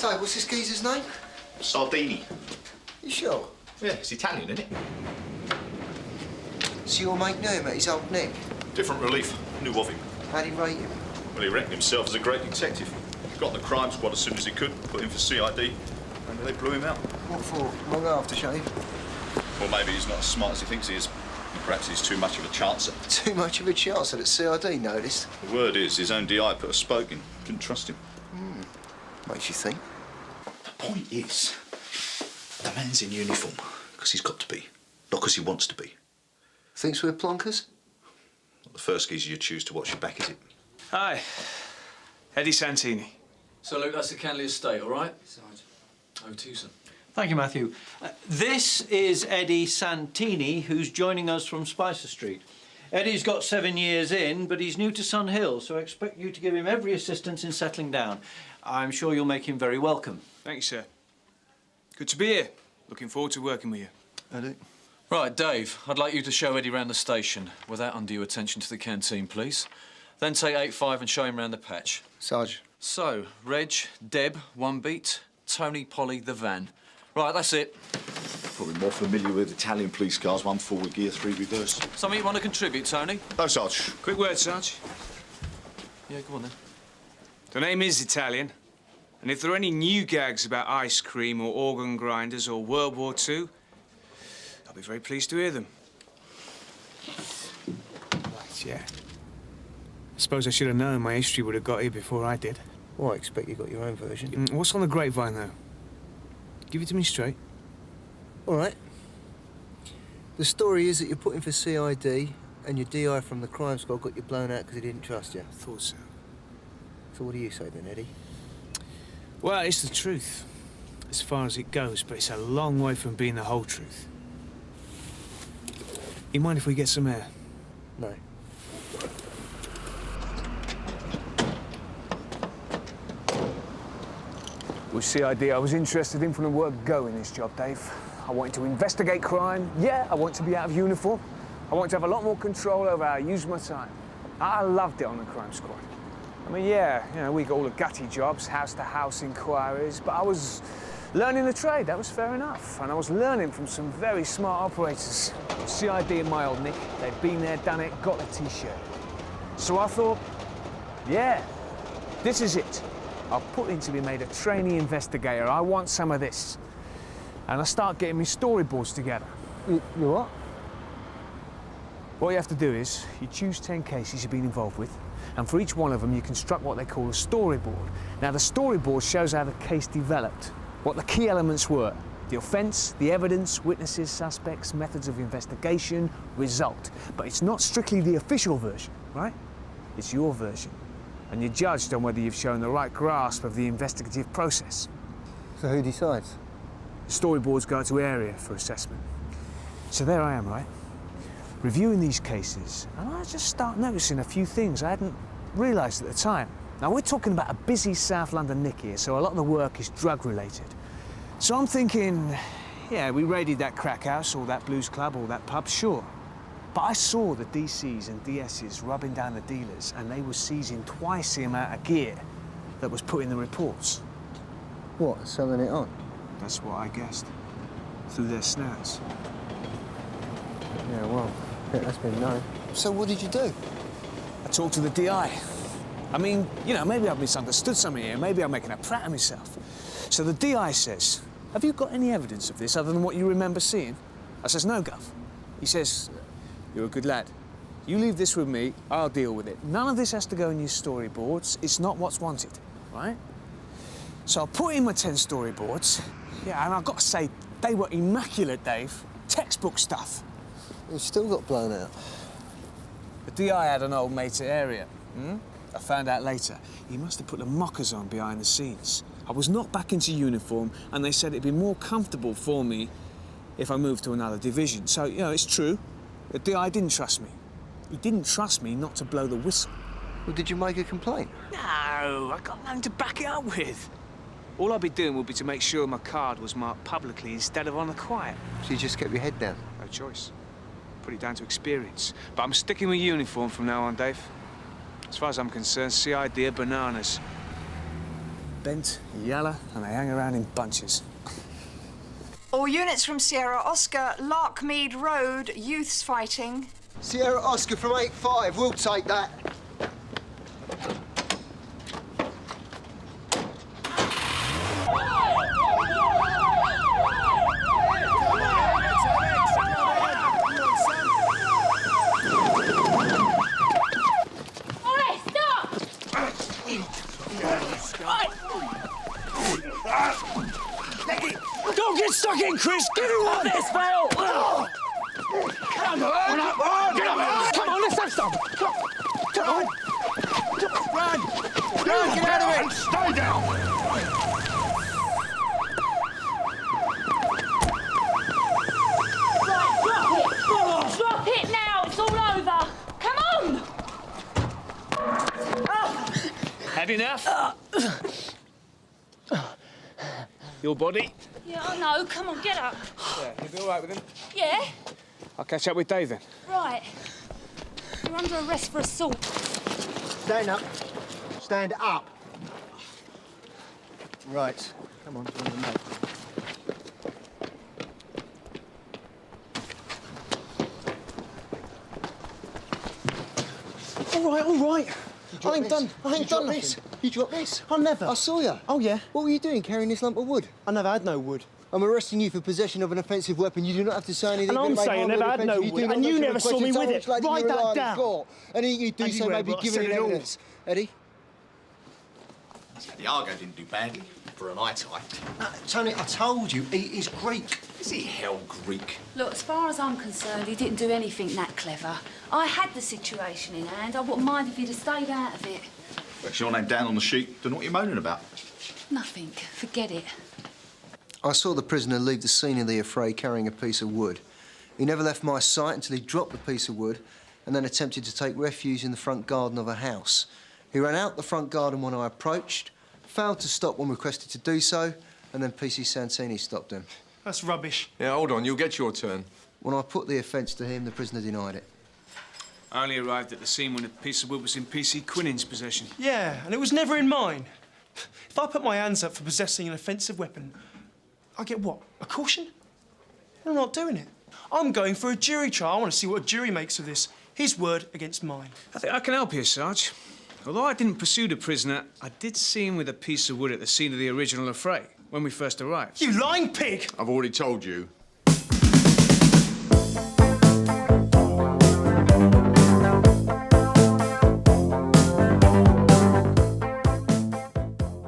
So, what's this geezer's name? Santini. You sure? Yeah, it's Italian, isn't it? So your mate knew him at his old neck? Different relief. Knew of him. How'd he rate him? Well, he reckoned himself as a great detective. Got the crime squad as soon as he could, put him for CID, and they blew him out. What for? Long aftershave? Well, maybe he's not as smart as he thinks he is. Perhaps he's too much of a chancer. Too much of a chancer that CID noticed. The word is, his own DI put a spoke in. Couldn't trust him. Makes you think. The point is, the man's in uniform because he's got to be, not because he wants to be. Thinks we're plonkers? Not the first geezer you choose to watch your back, is it? Hi. Eddie Santini. So, Luke, that's the Canley estate, all right? Over to you, sir. Thank you, Matthew. This is Eddie Santini, who's joining us from Spicer Street. Eddie's got 7 years in, but he's new to Sun Hill, so I expect you to give him every assistance in settling down. I'm sure you'll make him very welcome. Thank you, sir. Good to be here. Looking forward to working with you. Eddie? Right, Dave, I'd like you to show Eddie round the station without undue attention to the canteen, please. Then take 8-5 and show him round the patch. Sarge. So, Reg, Deb, one beat, Tony, Polly, the van. Right, that's it. Probably more familiar with Italian police cars, 1 forward gear, 3 reverse. Something you want to contribute, Tony? No, Sarge. Quick word, Sarge. Yeah, go on then. The name is Italian, and if there are any new gags about ice cream or organ grinders or World War II, I'll be very pleased to hear them. Right, yeah. I suppose I should have known my history would have got here before I did. Well, I expect you got your own version. What's on the grapevine, though? Give it to me straight. All right. The story is that you're put in for CID and your DI from the crime squad got you blown out because he didn't trust you. Thought so. So what do you say then, Eddie? Well, it's the truth, as far as it goes, but it's a long way from being the whole truth. You mind if we get some air? No. With CID, I was interested in from the word go in this job, Dave. I wanted to investigate crime. Yeah, I want to be out of uniform. I want to have a lot more control over how I use my time. I loved it on the crime squad. I mean, yeah, you know, we got all the gutty jobs, house-to-house inquiries, but I was learning the trade, that was fair enough. And I was learning from some very smart operators. CID and my old Nick, they'd been there, done it, got the T-shirt. So I thought, yeah, this is it. I'll put in to be made a trainee investigator. I want some of this. And I start getting my storyboards together. You what? What you have to do is, you choose 10 cases you've been involved with, and for each one of them, you construct what they call a storyboard. Now, the storyboard shows how the case developed, what the key elements were, the offence, the evidence, witnesses, suspects, methods of investigation, result. But it's not strictly the official version, right? It's your version. And you're judged on whether you've shown the right grasp of the investigative process. So who decides? The storyboards go to area for assessment. So there I am, right? Reviewing these cases, and I just start noticing a few things I hadn't realised at the time. Now, we're talking about a busy South London nick here, so a lot of the work is drug-related. So I'm thinking, yeah, we raided that crack house, or that blues club, or that pub, sure. But I saw the DCs and DSs rubbing down the dealers, and they were seizing twice the amount of gear that was put in the reports. What, selling it on? That's what I guessed, through their snouts. Yeah, well, that's been known. So what did you do? I talked to the DI. I mean, you know, maybe I've misunderstood something here. Maybe I'm making a prat of myself. So the DI says, have you got any evidence of this other than what you remember seeing? I says, no, Gov. He says, you're a good lad. You leave this with me, I'll deal with it. None of this has to go in your storyboards. It's not what's wanted, right? So I put in my 10 storyboards. Yeah, and I've got to say, they were immaculate, Dave. Textbook stuff. You still got blown out. The DI had an old mate at area. I found out later. He must have put the mockers on behind the scenes. I was not back into uniform, and they said it'd be more comfortable for me if I moved to another division. So, you know, it's true. The DI didn't trust me. He didn't trust me not to blow the whistle. Well, did you make a complaint? No, I got nothing to back it up with. All I'd be doing would be to make sure my card was marked publicly instead of on the quiet. So you just kept your head down? No choice. Put it down to experience. But I'm sticking with uniform from now on, Dave. As far as I'm concerned, CID are bananas. bent, yellow, and they hang around in bunches. All units from Sierra Oscar, Larkmead Road, youths fighting. Sierra Oscar from 8-5, we'll take that. Don't get stuck in, Chris! Give me one! This, Phil! Come on! Get up! Come on, let's have some! Come on! Run! Run, get out of it! Stay down! Right, drop it! Drop it now! It's all over! Come on! Had enough? Your body? Yeah, I know. Come on, get up. Yeah, you'll be all right with him? Yeah? I'll catch up with Dave then. Right. You're under arrest for assault. Stand up. Stand up. Right. Come on, mate. All right. I ain't done nothing. You dropped this? I never. I saw you. Oh, yeah? What were you doing carrying this lump of wood? I never had no wood. I'm arresting you for possession of an offensive weapon. You do not have to say anything. And I'm that may saying harm never or had offence no you. wood, Do not and you mention never the saw me question. with So it. much later Write you that rely on down. the court. Anything you do say Anyway, may be but I given said in it all. evidence. Eddie? Diago didn't do badly for an eye tie. Tony, I told you, he is Greek. Is he hell Greek? Look, as far as I'm concerned, he didn't do anything that clever. I had the situation in hand. I wouldn't mind if he'd have stayed out of it. That's your name down on the sheet. Don't know what you're moaning about. Nothing. Forget it. I saw the prisoner leave the scene of the affray carrying a piece of wood. He never left my sight until he dropped the piece of wood and then attempted to take refuge in the front garden of a house. He ran out the front garden when I approached, failed to stop when requested to do so, and then PC Santini stopped him. That's rubbish. Yeah, hold on, you'll get your turn. When I put the offence to him, the prisoner denied it. I only arrived at the scene when a piece of wood was in PC Quinnan's possession. Yeah, and it was never in mine. If I put my hands up for possessing an offensive weapon, I get what? A caution? I'm not doing it. I'm going for a jury trial. I want to see what a jury makes of this. His word against mine. I think I can help you, Sarge. Although I didn't pursue the prisoner, I did see him with a piece of wood at the scene of the original affray when we first arrived. You lying pig! I've already told you,